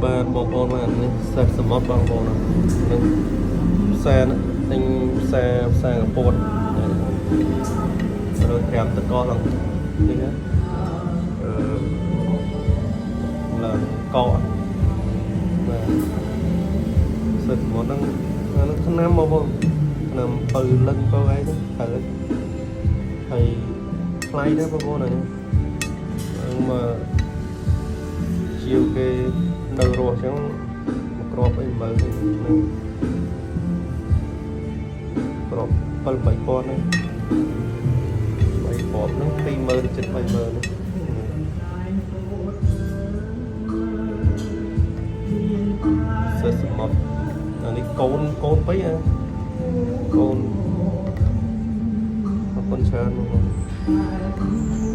បាទបងប្អូនបាទនេះខ្សែសមុទ្របងប្អូននឹងខ្សែទិញខ្សែកពួតរើត្រាំទឹកកកឡើងនេះណាឡើងកកបាទខ្សែសមុទ្រហ្នឹងឆ្នាំបងប្អូនឆ្នាំពៅលឹងពៅអីហ្នឹងត្រូវហើយថ្លៃដែរបងប្អូនហ្នឹងមកជាវគេនៅរស់អញ្ចឹងមកក្របអីមើលក្រប7-8000ហ្នឹង3គ្រាប់ហ្នឹង20000 ចិត្ត30000ហ្នឹងសិស្សមកអានេះកូនបីកូនអរគុណច្រើនបងប្អូន